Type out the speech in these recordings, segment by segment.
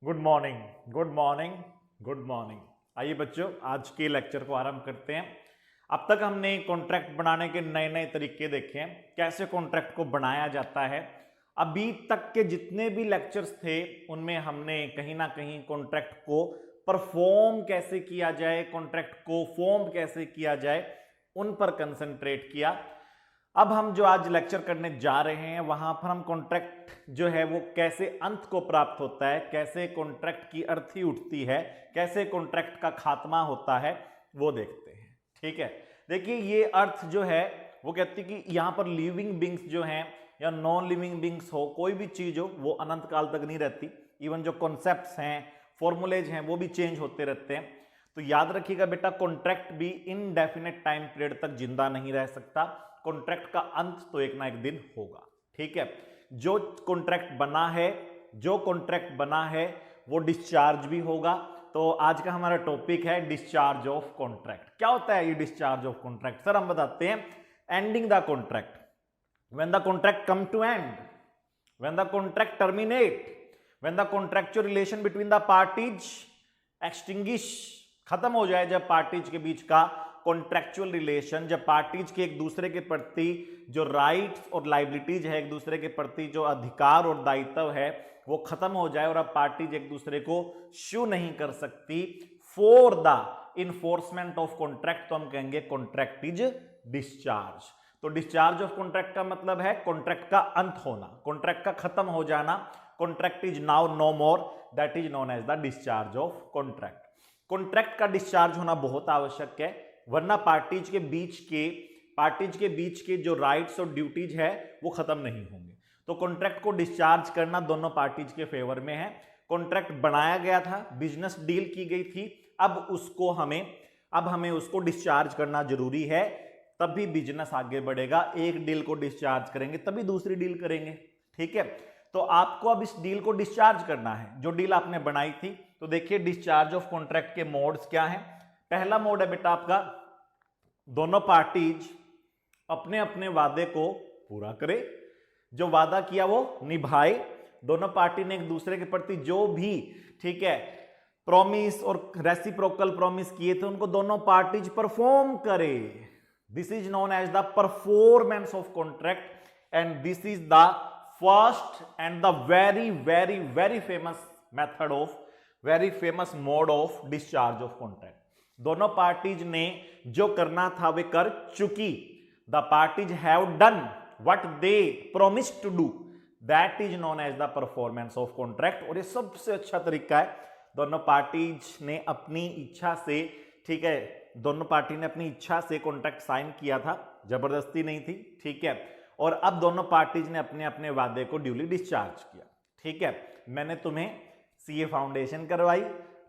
Good morning, good morning, good morning. आइए बच्चों, आज के लेक्चर को आरंभ करते हैं। अब तक हमने कॉन्ट्रैक्ट बनाने के नए नए तरीके देखे हैं, कैसे कॉन्ट्रैक्ट को बनाया जाता है। अभी तक के जितने भी लेक्चर्स थे उनमें हमने कहीं ना कहीं कॉन्ट्रैक्ट को परफॉर्म कैसे किया जाए, कॉन्ट्रैक्ट को फॉर्म कैसे किया जाए, उन पर कंसंट्रेट किया। अब हम जो आज लेक्चर करने जा रहे हैं वहां पर हम कॉन्ट्रैक्ट जो है वो कैसे अंत को प्राप्त होता है, कैसे कॉन्ट्रैक्ट की अर्थी उठती है, कैसे कॉन्ट्रैक्ट का खात्मा होता है, वो देखते हैं। ठीक है, देखिए ये अर्थ जो है वो कहती है कि यहां पर लिविंग बींग्स जो हैं या नॉन लिविंग बींग्स हो, कोई भी चीज हो, वो अनंत काल तक नहीं रहती। इवन जो कॉन्सेप्ट्स हैं, फॉर्मूलेज हैं, वो भी चेंज होते रहते हैं। तो याद रखिएगा बेटा, कॉन्ट्रैक्ट भी इनडेफिनेट टाइम पीरियड तक जिंदा नहीं रह सकता। कॉन्ट्रैक्ट का अंत तो एक ना एक दिन होगा। ठीक है, जो कॉन्ट्रैक्ट बना है वो डिस्चार्ज भी होगा। तो आज का हमारा टॉपिक है डिस्चार्ज ऑफ कॉन्ट्रैक्ट। क्या होता है ये डिस्चार्ज ऑफ कॉन्ट्रैक्ट? सर हम बताते हैं, ending the contract, when the contract come to end, when the contract terminate, when the contractual relation between the parties extinguish, खत्म हो जाए जब पार्टीज के बीच का कॉन्ट्रैक्चुअल रिलेशन, जब पार्टीज के एक दूसरे के प्रति जो राइट्स और लाइबिलिटीज है, एक दूसरे के प्रति जो अधिकार और दायित्व है वो खत्म हो जाए और अब पार्टीज एक दूसरे को शू नहीं कर सकती for the enforcement of contract, तो हम कहेंगे कॉन्ट्रैक्ट इज डिस्चार्ज। तो डिस्चार्ज ऑफ कॉन्ट्रैक्ट का मतलब है कॉन्ट्रैक्ट का अंत होना, कॉन्ट्रैक्ट का खत्म हो जाना। Contract is now no more, that is known as the discharge of contract. Contract का डिस्चार्ज होना बहुत आवश्यक है, वरना पार्टीज के बीच के जो राइट्स और ड्यूटीज है वो खत्म नहीं होंगे। तो कॉन्ट्रैक्ट को डिस्चार्ज करना दोनों पार्टीज के फेवर में है। कॉन्ट्रैक्ट बनाया गया था, बिजनेस डील की गई थी, अब हमें उसको डिस्चार्ज करना जरूरी है, तभी बिजनेस आगे बढ़ेगा। एक डील को डिस्चार्ज करेंगे तभी दूसरी डील करेंगे। ठीक है, तो आपको अब इस डील को डिस्चार्ज करना है, जो डील आपने बनाई थी। तो देखिए डिस्चार्ज ऑफ कॉन्ट्रैक्ट के मोड्स क्या हैं। पहला मोड है बेटा आपका, दोनों पार्टीज अपने अपने वादे को पूरा करे, जो वादा किया वो निभाए। दोनों पार्टी ने एक दूसरे के प्रति जो भी, ठीक है, प्रॉमिस और रेसिप्रोकल प्रॉमिस किए थे उनको दोनों पार्टीज परफॉर्म करे। This is known as the performance of contract and this is the first and the very very very famous method of, very famous mode of discharge of contract. दोनों parties ने जो करना था वे कर चुकी। The parties have done what they promised to do, that is known as the performance of contract. और ये सबसे अच्छा तरीका है, दोनों पार्टीज ने अपनी इच्छा से, ठीक है, दोनों पार्टी ने अपनी इच्छा से कॉन्ट्रैक्ट साइन किया था, जबरदस्ती नहीं थी। ठीक है, और अब दोनों पार्टीज ने अपने अपने वादे को ड्यूली डिस्चार्ज किया। ठीक है, मैंने तुम्हें सीए फाउंडेशन करवाई,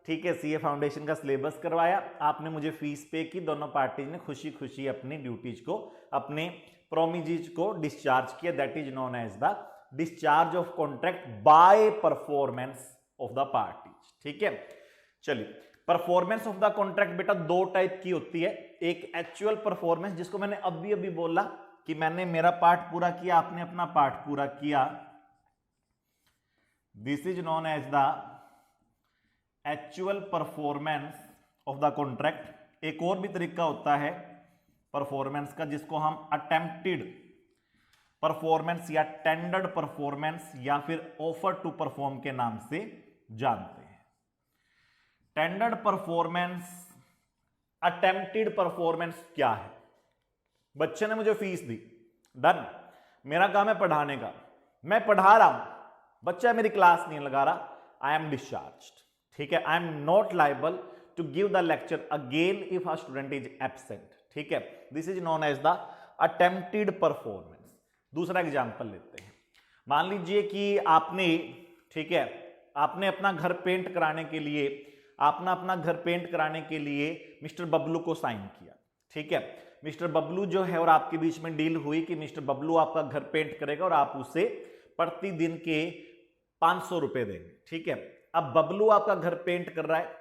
ठीक है, सीए फाउंडेशन का सिलेबस करवाया, आपने मुझे फीस पे की, दोनों पार्टीज ने खुशी खुशी अपनी ड्यूटीज को, अपने प्रोमिजेज को डिस्चार्ज किया। That is known as the discharge of contract by performance of the parties. ठीक है, चलिए, परफॉर्मेंस ऑफ द कॉन्ट्रैक्ट बेटा दो टाइप की होती है। एक एक्चुअल परफॉर्मेंस, जिसको मैंने अभी बोला कि मैंने मेरा पार्ट पूरा किया, आपने अपना पार्ट पूरा किया, this is known as the actual performance of the contract. एक और भी तरीका होता है परफॉर्मेंस का, जिसको हम अटेम्प्टेड परफॉर्मेंस या टेंडर्ड परफॉर्मेंस या फिर ऑफर टू परफॉर्म के नाम से जानते हैं। टेंडर्ड परफॉर्मेंस, अटेम्प्टेड परफॉर्मेंस क्या है? बच्चे ने मुझे फीस दी, डन, मेरा काम है पढ़ाने का, मैं पढ़ा रहा हूं, बच्चा मेरी क्लास नहीं लगा रहा, आई एम डिस्चार्ज्ड। ठीक है, I am not liable to give the lecture again if a student is absent. ठीक है, this is known as the attempted performance. दूसरा एग्जांपल लेते हैं, मान लीजिए कि आपने, ठीक है, आपने अपना घर पेंट कराने के लिए मिस्टर बबलू को साइन किया। ठीक है, मिस्टर बबलू जो है और आपके बीच में डील हुई कि मिस्टर बबलू आपका घर पेंट करेगा और आप उसे प्रतिदिन के 500 रुपए देंगे। ठीक है, अब बबलू आपका घर पेंट कर रहा है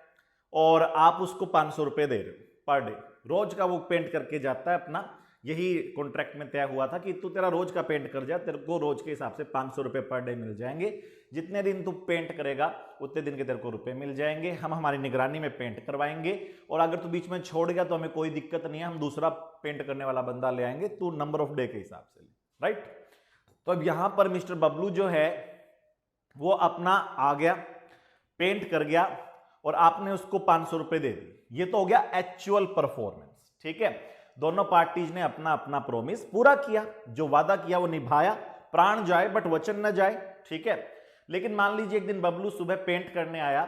और आप उसको 500 रुपए दे रहे हो पर डे, रोज का वो पेंट करके जाता है अपना यही कॉन्ट्रैक्ट में तय हुआ था कि तू तेरा रोज का पेंट कर जा, तेरे को रोज के हिसाब से 500 रुपये पर डे मिल जाएंगे, जितने दिन तू पेंट करेगा उतने दिन के तेरे को रुपए मिल जाएंगे, हम हमारी निगरानी में पेंट करवाएंगे, और अगर तू बीच में छोड़ गया तो हमें कोई दिक्कत नहीं है, हम दूसरा पेंट करने वाला बंदा ले आएंगे, तू नंबर ऑफ डे के हिसाब से, राइट। तो अब यहां पर मिस्टर बबलू जो है वो अपना आ गया, पेंट कर गया, और आपने उसको 500 रुपए दे दी। ये तो हो गया एक्चुअल परफॉर्मेंस, ठीक है। दोनों पार्टीज ने अपना अपना प्रॉमिस पूरा किया, जो वादा किया वो निभाया, प्राण जाए बट वचन न जाए, ठीक है। लेकिन मान लीजिए एक दिन बबलू सुबह पेंट करने आया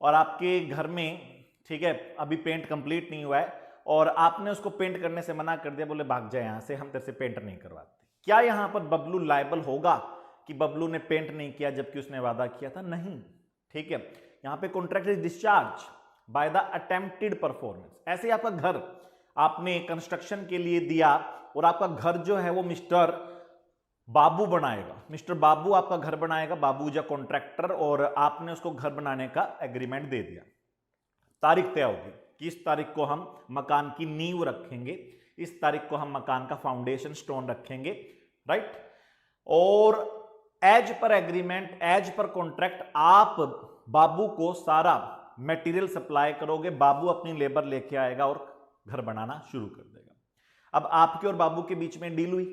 और आपके घर में, ठीक है, अभी पेंट कंप्लीट नहीं हुआ है, और आपने उसको पेंट करने से मना कर दिया, बोले भाग जाए यहां से, हम तेरे से पेंट नहीं करवाते। क्या यहां पर बबलू लायबल होगा कि बबलू ने पेंट नहीं किया जबकि उसने वादा किया था? नहीं, ठीक है। यहां पे contract is discharge bye the attempted performance. ऐसे ही आपका घर आपने कंस्ट्रक्शन के लिए दिया और आपका घर जो है वो मिस्टर बाबू बनाएगा, मिस्टर बाबू आपका घर बनाएगा, बाबू या कॉन्ट्रैक्टर, और आपने उसको घर बनाने का एग्रीमेंट दे दिया। तारीख तय होगी कि इस तारीख को हम मकान की नींव रखेंगे, इस तारीख को हम मकान का फाउंडेशन स्टोन रखेंगे, राइट। और as per agreement, as per contract आप बाबू को सारा मटेरियल सप्लाई करोगे, बाबू अपनी लेबर लेके आएगा और घर बनाना शुरू कर देगा। अब आपके और बाबू के बीच में डील हुई,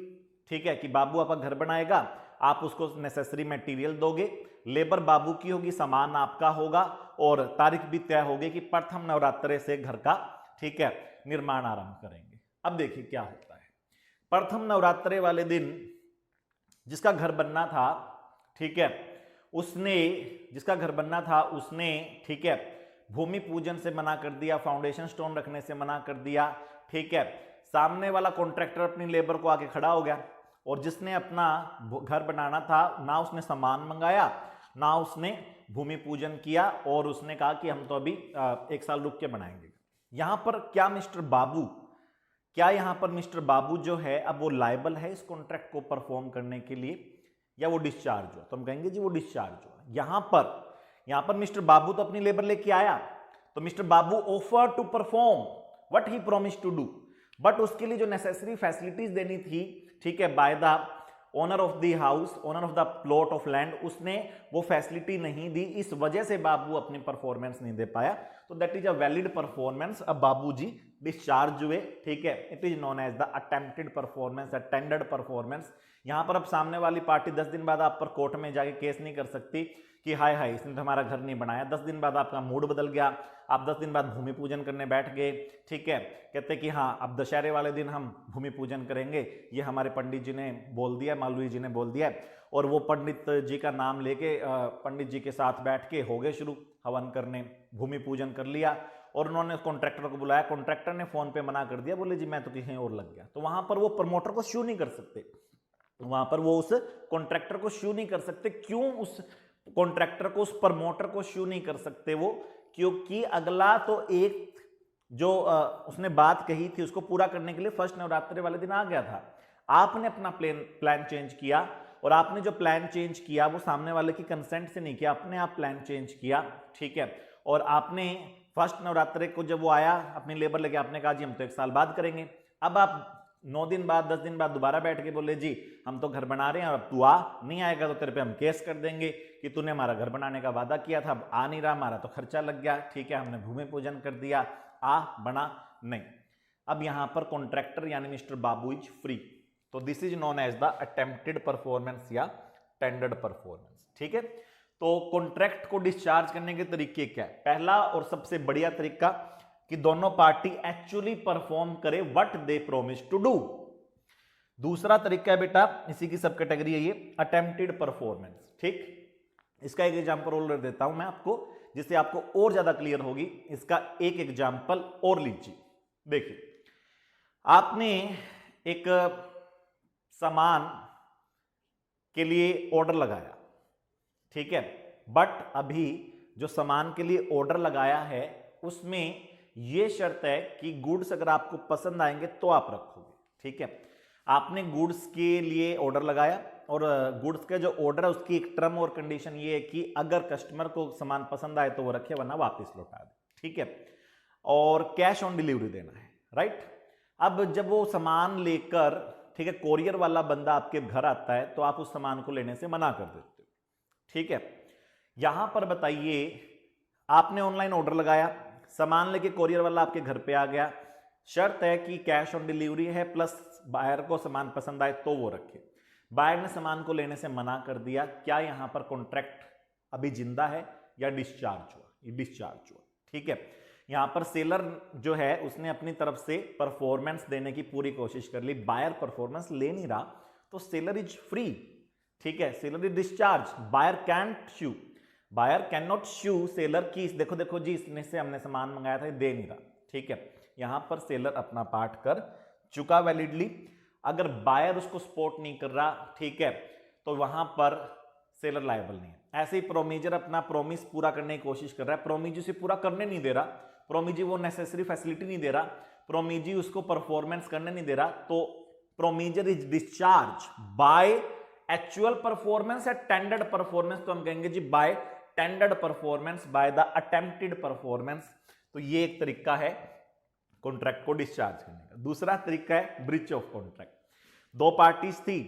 ठीक है, कि बाबू आपका घर बनाएगा, आप उसको नेसेसरी मटेरियल दोगे, लेबर बाबू की होगी, सामान आपका होगा, और तारीख भी तय होगी कि प्रथम नवरात्रे से घर का, ठीक है, निर्माण आरंभ करेंगे। अब देखिए क्या होता है। प्रथम नवरात्रे वाले दिन जिसका घर बनना था, ठीक है, उसने, जिसका घर बनना था उसने, ठीक है, भूमि पूजन से मना कर दिया, फाउंडेशन स्टोन रखने से मना कर दिया, ठीक है। सामने वाला कॉन्ट्रैक्टर अपनी लेबर को आके खड़ा हो गया, और जिसने अपना घर बनाना था ना उसने सामान मंगाया, ना उसने भूमि पूजन किया, और उसने कहा कि हम तो अभी 1 साल रुक के बनाएंगे। यहां पर क्या मिस्टर बाबू, क्या यहां पर मिस्टर बाबू जो है अब वो लायबल है इस कॉन्ट्रैक्ट को परफॉर्म करने के लिए, या वो डिस्चार्ज हो? तो हम कहेंगे जी वो डिस्चार्ज हो। यहां पर मिस्टर बाबू तो अपनी लेबर लेके आया, तो mister Babu offer to perform what he promise to do, but उसके लिए जो नेसेसरी फैसिलिटीज देनी थी, ठीक है, by the owner of the house, owner of the plot of land, उसने वो फैसिलिटी नहीं दी, इस वजह से बाबू अपनी परफॉर्मेंस नहीं दे पाया। तो that is a valid performance. अब बाबू जी डिस्चार्ज हुए, ठीक है। It is known as the attempted performance, attended performance. यहां पर अब सामने वाली पार्टी 10 दिन बाद आप पर कोर्ट में जाके केस नहीं कर सकती कि हाय हाय इसने तो हमारा घर नहीं बनाया। 10 दिन बाद आपका मूड बदल गया, आप 10 दिन बाद भूमि पूजन करने बैठ गए, ठीक है, कहते कि हाँ अब दशहरे वाले दिन हम भूमि पूजन करेंगे, ये हमारे पंडित जी ने बोल दिया, मालवी जी ने बोल दिया, और वो पंडित जी का नाम लेके पंडित जी के साथ बैठ के हो गए शुरू हवन करने, भूमि पूजन कर लिया, और उन्होंने कॉन्ट्रैक्टर को बुलाया, कॉन्ट्रैक्टर ने फोन पे मना कर दिया, बोले जी मैं तो कहीं और लग गया। तो वहां पर वो प्रमोटर को शू नहीं कर सकते, वहां पर वो उस कॉन्ट्रैक्टर को शू नहीं कर सकते। क्यों उस कॉन्ट्रैक्टर को, उस प्रमोटर को शू नहीं कर सकते वो? क्योंकि अगला तो एक जो उसने बात कही थी उसको पूरा करने के लिए फर्स्ट नवरात्रि वाले दिन आ गया था। आपने अपना प्लान चेंज किया, और आपने जो प्लान चेंज किया वो सामने वाले की कंसेंट से नहीं किया, अपने आप प्लान चेंज किया, ठीक है। और आपने फर्स्ट नवरात्रि को जब वो आया अपनी लेबर लेके, आपने कहा जी हम तो 1 साल बाद करेंगे। अब आप 9 दिन बाद 10 दिन बाद दोबारा बैठ के बोले जी हम तो घर बना रहे हैं, अब तू आ, नहीं आएगा तो तेरे पे हम केस कर देंगे कि तूने हमारा घर बनाने का वादा किया था, अब आ नहीं रहा, हमारा तो खर्चा लग गया, ठीक है, हमने भूमि पूजन कर दिया, आ बना नहीं। अब यहां पर कॉन्ट्रैक्टर यानी मिस्टर बाबू इज फ्री। तो this is known as the attempted performance या टेंडर्ड परफॉर्मेंस, ठीक है। तो कॉन्ट्रैक्ट को डिस्चार्ज करने के तरीके क्या है? पहला और सबसे बढ़िया तरीका कि दोनों पार्टी एक्चुअली परफॉर्म करे what they promise to do. दूसरा तरीका है बेटा, इसी की सब कैटेगरी है ये, अटेम्प्टेड परफॉर्मेंस, ठीक। इसका एक एग्जांपल और देता हूं मैं आपको, जिससे आपको और ज्यादा क्लियर होगी। इसका एक एग्जांपल और लीजिए। देखिए, आपने एक सामान के लिए ऑर्डर लगाया, ठीक है, बट अभी जो सामान के लिए ऑर्डर लगाया है उसमें यह शर्त है कि गुड्स अगर आपको पसंद आएंगे तो आप रखोगे, ठीक है। आपने गुड्स के लिए ऑर्डर लगाया, और गुड्स का जो ऑर्डर है उसकी एक टर्म और कंडीशन ये है कि अगर कस्टमर को सामान पसंद आए तो वो रखे, वरना वापस लौटा दे, ठीक है। और कैश ऑन डिलीवरी देना है, राइट। अब जब वो सामान लेकर, ठीक है, कोरियर वाला बंदा आपके घर आता है तो आप उस सामान को लेने से मना कर देते हो, ठीक है। यहां पर बताइए, आपने ऑनलाइन ऑर्डर लगाया, सामान लेके कोरियर वाला आपके घर पे आ गया, शर्त है कि कैश ऑन डिलीवरी है, प्लस बायर को सामान पसंद आए तो वो रखे। बायर ने सामान को लेने से मना कर दिया, क्या यहां पर कॉन्ट्रैक्ट अभी जिंदा है या डिस्चार्ज हुआ? ये डिस्चार्ज हुआ, ठीक है। यहां पर सेलर जो है उसने अपनी तरफ से परफॉर्मेंस देने की पूरी कोशिश कर ली, बायर परफॉर्मेंस ले नहीं रहा तो सेलर इज फ्री, ठीक है, seller is discharge, buyer can't sue, buyer can not sue seller की देखो देखो जी इसने से हमने सामान मंगाया था, दे नहीं रहा, ठीक है। यहां पर सेलर अपना पार्ट कर चुका वैलिडली। अगर बायर उसको सपोर्ट नहीं कर रहा, ठीक है, तो वहां पर सेलर लायबल नहीं है। ऐसे ही प्रोमीजर अपना प्रोमिस पूरा करने की कोशिश कर रहा है, प्रोमीजी उसे पूरा करने नहीं दे रहा, प्रोमीजी वो नेसेसरी फैसिलिटी नहीं दे रहा, प्रोमीजी उसको परफॉर्मेंस करने नहीं दे रहा, तो promisor is discharge by actual performance या टेंडर्ड परफॉर्मेंस, तो हम कहेंगे जी by tendered performance, by the attempted performance. तो ये एक तरीका है कॉन्ट्रैक्ट को डिस्चार्ज करने का। दूसरा तरीका है ब्रीच ऑफ कॉन्ट्रैक्ट। दो पार्टीज थी,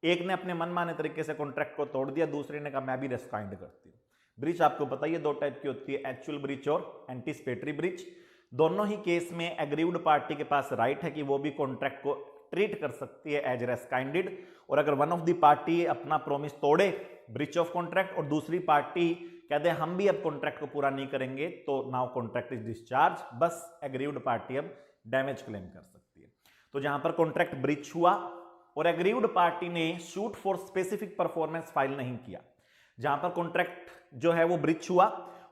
एक ने अपने मनमाने तरीके से कॉन्ट्रैक्ट को तोड़ दिया, दूसरे ने कहा मैं भी रेस्काइंड करती हूं। ब्रीच आपको पता है दो टाइप की होती है, एक्चुअल ब्रीच और एंटीसिपेटरी ब्रीच। दोनों ही केस में एग्रीव्ड पार्टी के पास राइट है कि वो भी कॉन्ट्रैक्ट को ट्रीट कर सकती है एज रेस्काइंडेड, और अगर वन ऑफ द पार्टी अपना प्रोमिस तोड़े, ब्रीच ऑफ कॉन्ट्रैक्ट, और दूसरी पार्टी कहते हैं हम भी अब कॉन्ट्रैक्ट को पूरा नहीं करेंगे, तो नाउ कॉन्ट्रैक्ट इज डिस्चार्ज, बस एग्रीव्ड पार्टी अब डैमेज क्लेम कर सकती है। तो जहां पर कॉन्ट्रैक्ट ब्रीच हुआ और एग्रीव्ड पार्टी ने shoot for specific performance file नहीं किया, जहां पर कॉन्ट्रैक्ट जो है वो ब्रीच हुआ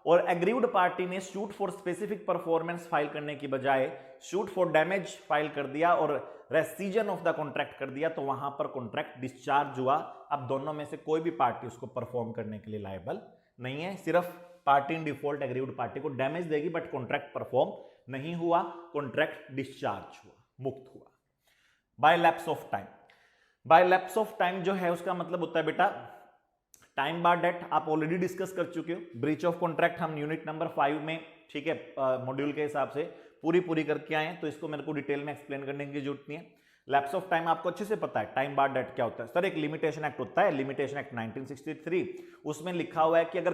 और एग्रीव्ड पार्टी ने shoot for specific performance file करने की बजाय शूट फॉर डैमेज फाइल कर दिया और रेसिजन ऑफ द कॉन्ट्रैक्ट कर दिया, तो वहां पर कॉन्ट्रैक्ट डिस्चार्ज हुआ। अब दोनों में से कोई भी पार्टी उसको परफॉर्म करने के लिए लायबल नहीं है, सिर्फ party in default aggrieved party को डैमेज देगी, बट कॉन्ट्रैक्ट परफॉर्म नहीं हुआ, कॉन्ट्रैक्ट डिस्चार्ज हुआ, मुक्त हुआ। By lapse of time, by lapse of time जो है उसका मतलब होता है बेटा टाइम बार डेट, आप ऑलरेडी डिस्कस कर चुके हो। ब्रीच ऑफ कॉन्ट्रैक्ट हम यूनिट नंबर 5 में, ठीक है, मॉड्यूल के हिसाब से पूरी करके आए हैं, तो इसको मेरे को डिटेल में एक्सप्लेन करने की जरूरत नहीं है। लैप्स ऑफ टाइम आपको अच्छे से पता है, टाइम बार डेट क्या होता है। सर एक लिमिटेशन एक्ट होता है, लिमिटेशन एक्ट 1963, उसमें लिखा हुआ है कि अगर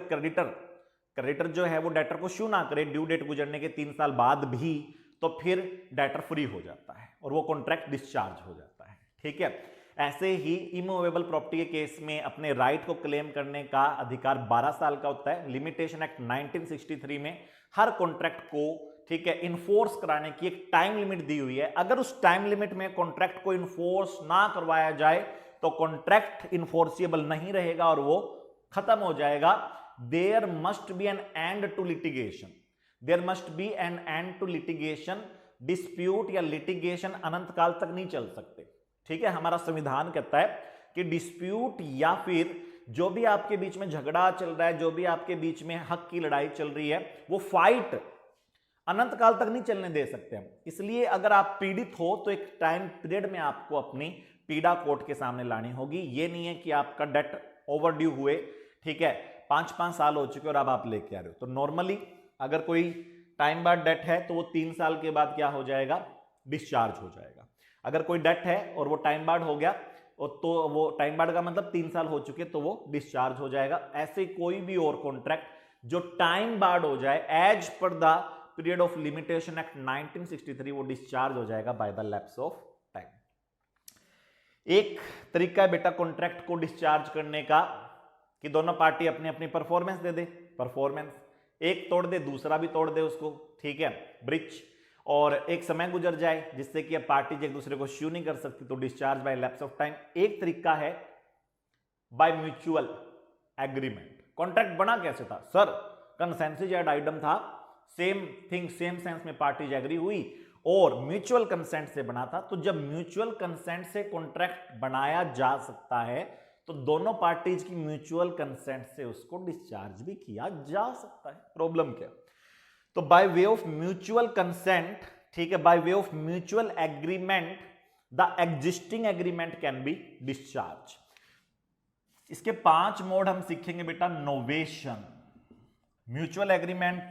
क्रेडिटर जो है वो डेटर को शू ना करे ड्यू डेट गुजरने के 3 साल बाद भी, तो फिर डेटर फ्री हो जाता है और वो कॉन्ट्रैक्ट डिस्चार्ज हो जाता है, ठीक है। ऐसे ही इमूवेबल प्रॉपर्टी के केस में अपने राइट को क्लेम करने का अधिकार 12 साल का होता है। लिमिटेशन एक्ट 1963 में हर कॉन्ट्रैक्ट को, ठीक है, इन्फोर्स कराने की एक टाइम लिमिट दी हुई है। अगर उस टाइम लिमिट में कॉन्ट्रैक्ट को इन्फोर्स ना करवाया जाए तो कॉन्ट्रैक्ट इन्फोर्सिबल नहीं रहेगा और वो खत्म हो जाएगा। There must be an end to litigation, there must be an end to litigation. Dispute या लिटिगेशन अनंत काल तक नहीं चल सकते, ठीक है। हमारा संविधान कहता है कि डिस्प्यूट या फिर जो भी आपके बीच में झगड़ा चल रहा है, जो भी आपके बीच में हक की लड़ाई चल रही है, वो फाइट अनंत काल तक नहीं चलने दे सकते हम। इसलिए अगर आप पीड़ित हो तो एक टाइम पीरियड में आपको अपनी पीड़ा कोर्ट के सामने लानी होगी। ये नहीं है कि आपका डेट ओवरड्यू हुए, ठीक है, 5-5 साल हो चुके और अब आप लेके आ रहे हो। तो नॉर्मली अगर कोई टाइम बाद डेट है तो वो 3 साल के बाद क्या हो जाएगा, डिस्चार्ज हो जाएगा। अगर कोई डेट है और वो टाइम बार्ड हो गया तो वो टाइम बार्ड का मतलब 3 साल हो चुके तो वो डिस्चार्ज हो जाएगा। ऐसे कोई भी और कॉन्ट्रैक्ट जो टाइम बार्ड हो जाए as per the period of limitation act 1963 वो डिस्चार्ज हो जाएगा by the lapse of time. एक तरीका है बेटा कॉन्ट्रैक्ट को डिस्चार्ज करने का कि दोनों पार्टी अपनी अपनी परफॉर्मेंस दे दे, परफॉर्मेंस एक तोड़ दे दूसरा भी तोड़ दे उसको, ठीक है, ब्रिच, और एक समय गुजर जाए जिससे कि अब पार्टीज एक दूसरे को श्यू नहीं कर सकती, तो discharge by lapse of time. एक तरीका है बाय म्यूचुअल एग्रीमेंट। कॉन्ट्रैक्ट बना कैसे था सर, कंसेंसस एड आइटम था, सेम थिंग सेम सेंस में पार्टीज एग्री हुई और म्यूचुअल कंसेंट से बना था। तो जब म्यूचुअल कंसेंट से कॉन्ट्रैक्ट बनाया जा सकता है तो दोनों पार्टीज की म्यूचुअल कंसेंट से उसको डिस्चार्ज भी किया जा सकता है। प्रॉब्लम क्या, तो by way of mutual consent, ठीक है, by way of mutual agreement the existing agreement can be discharge. इसके 5 मोड हम सीखेंगे बेटा। नोवेशन, म्यूचुअल एग्रीमेंट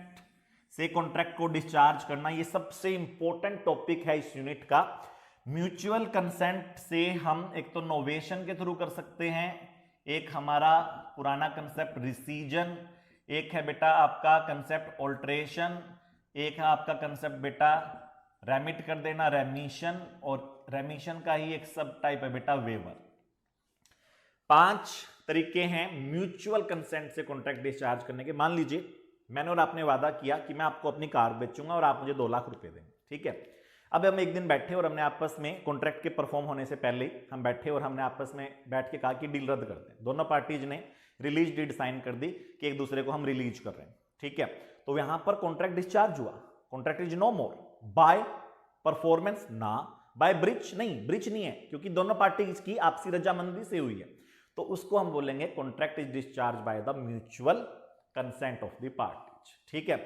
से कॉन्ट्रैक्ट को डिस्चार्ज करना, ये सबसे इंपॉर्टेंट टॉपिक है इस यूनिट का। म्यूचुअल कंसेंट से हम एक तो नोवेशन के थ्रू कर सकते हैं, एक हमारा पुराना कंसेप्ट रिसीजन, एक है बेटा आपका कंसेप्ट ऑल्ट्रेशन, एक है आपका कंसेप्ट बेटा रेमिट कर देना रेमिशन, और रेमिशन का ही एक सब टाइप है बेटा वेवर। 5 तरीके हैं म्यूचुअल कंसेंट से कॉन्ट्रैक्ट डिस्चार्ज करने के। मान लीजिए मैंने और आपने वादा किया कि मैं आपको अपनी कार बेचूंगा और आप मुझे 2 लाख रुपए देंगे, ठीक है। अब हम एक दिन बैठे और हमने आपस में कॉन्ट्रैक्ट के परफॉर्म होने से पहले हम बैठे और हमने आपस में बैठ के कहा कि डील रद्द करते हैं। दोनों पार्टीज ने रिलीज डीड साइन कर दी कि एक दूसरे को हम रिलीज कर रहे हैं, ठीक है। तो यहां पर कॉन्ट्रैक्ट डिस्चार्ज हुआ, contract is no more by performance, ना बाय ब्रीच, नहीं ब्रीच नहीं है क्योंकि दोनों पार्टीज की आपसी रजामंदी से हुई है, तो उसको हम बोलेंगे contract is discharge by the mutual consent of the parties, ठीक है।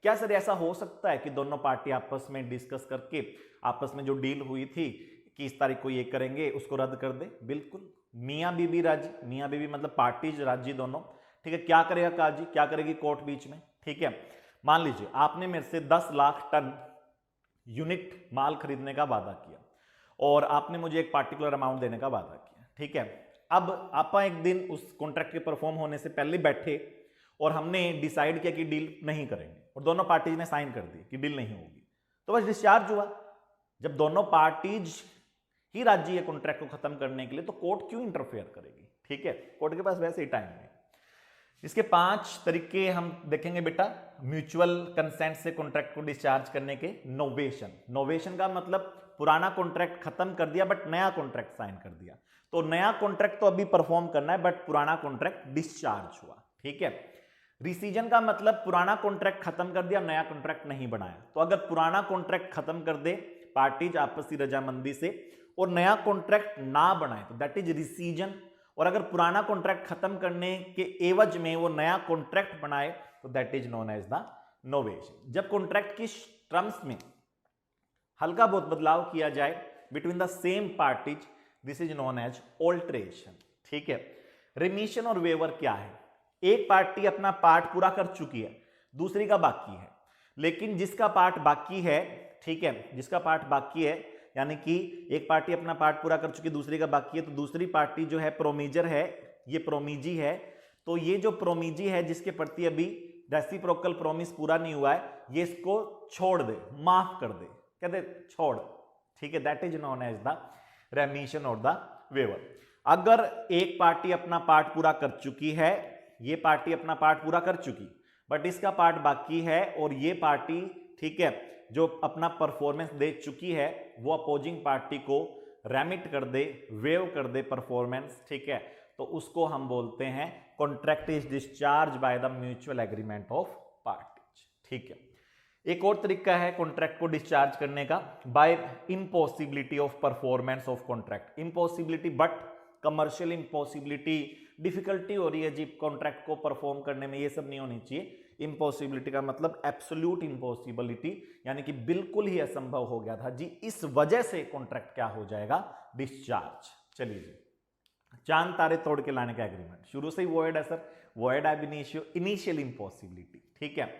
क्या सर ऐसा हो सकता है कि दोनों पार्टी आपस में डिस्कस करके आपस में जो डील हुई थी कि इस तारीख को ये करेंगे उसको रद्द कर दे? बिल्कुल, मियां बीबी राजी, मियां बीबी मतलब पार्टीज राजी दोनों, ठीक है। क्या करेगा काजी, क्या करेगी कोर्ट बीच में, ठीक है। मान लीजिए आपने मेरे से 10 लाख टन यूनिट माल खरीदने का वादा किया और आपने मुझे एक पार्टिकुलर अमाउंट देने का वादा किया, ठीक है। अब आप एक दिन उस कॉन्ट्रैक्ट के परफॉर्म होने से पहले बैठे और हमने डिसाइड किया कि डील नहीं करेंगे और दोनों पार्टीज ने साइन कर दी कि डील नहीं होगी, तो बस डिस्चार्ज हुआ। जब दोनों पार्टीज ही राजी है कॉन्ट्रैक्ट को खत्म करने के लिए तो कोर्ट क्यों इंटरफेयर करेगी, ठीक है। कोर्ट के पास वैसे ही टाइम है। इसके 5 तरीके हम देखेंगे बेटा म्यूचुअल कंसेंट से कॉन्ट्रैक्ट को डिस्चार्ज करने के। नोवेशन, नोवेशन का मतलब पुराना कॉन्ट्रैक्ट खत्म कर दिया बट नया कॉन्ट्रैक्ट साइन कर दिया, तो नया कॉन्ट्रैक्ट तो अभी परफॉर्म करना है बट पुराना कॉन्ट्रैक्ट डिस्चार्ज हुआ, ठीक है। रिसीजन का मतलब पुराना कॉन्ट्रैक्ट खत्म कर दिया, नया कॉन्ट्रैक्ट नहीं बनाया। तो अगर पुराना कॉन्ट्रैक्ट खत्म कर दे पार्टीज आपसी रजामंदी से और नया कॉन्ट्रैक्ट ना बनाए तो दैट इज रिसीजन, और अगर पुराना कॉन्ट्रैक्ट खत्म करने के एवज में वो नया कॉन्ट्रैक्ट बनाए तो that is known as the novation. जब कॉन्ट्रैक्ट की टर्म्स में हल्का बहुत बदलाव किया जाए between the same parties, this is known as alteration, ठीक है। रिमिशन और वेवर क्या है? एक पार्टी अपना पार्ट पूरा कर चुकी है, दूसरी का बाकी है, लेकिन जिसका पार्ट बाकी है, ठीक है, जिसका पार्ट बाकी है यानी कि एक पार्टी अपना पार्ट पूरा कर चुकी है, दूसरी का बाकी है, तो दूसरी पार्टी जो है प्रोमीजर है, ये प्रोमीजी है, तो ये जो प्रोमीजी है जिसके प्रति अभी रेसिप्रोकल प्रॉमिस पूरा नहीं हुआ है, ये इसको छोड़ दे, माफ कर दे, कहते छोड़, ठीक है। That is known as the remission और द वेवर। अगर एक पार्टी अपना पार्ट पूरा कर चुकी है, ये पार्टी अपना पार्ट पूरा कर चुकी बट इसका पार्ट बाकी है, और ये पार्टी, ठीक है, जो अपना परफॉर्मेंस दे चुकी है वो अपोजिंग पार्टी को रेमिट कर दे, वेव कर दे परफॉर्मेंस, ठीक है, तो उसको हम बोलते हैं contract is discharge by the mutual agreement of parties, ठीक है। एक और तरीका है कॉन्ट्रैक्ट को डिस्चार्ज करने का, by impossibility of performance of contract. Impossibility but commercial impossibility, difficulty हो रही है जी कॉन्ट्रैक्ट को परफॉर्म करने में, ये सब नहीं होनी चाहिए। इम्पॉसिबिलिटी का मतलब एब्सोल्यूट इम्पॉसिबिलिटी, यानी कि बिल्कुल ही असंभव हो गया था जी, इस वजह से कॉन्ट्रैक्ट क्या हो जाएगा, डिस्चार्ज। चलिए जी, चांद तारे तोड़ के लाने का एग्रीमेंट शुरू से ही वॉइड है सर, वॉइड एब इनिशियो, इनिशियल इम्पॉसिबिलिटी, ठीक है।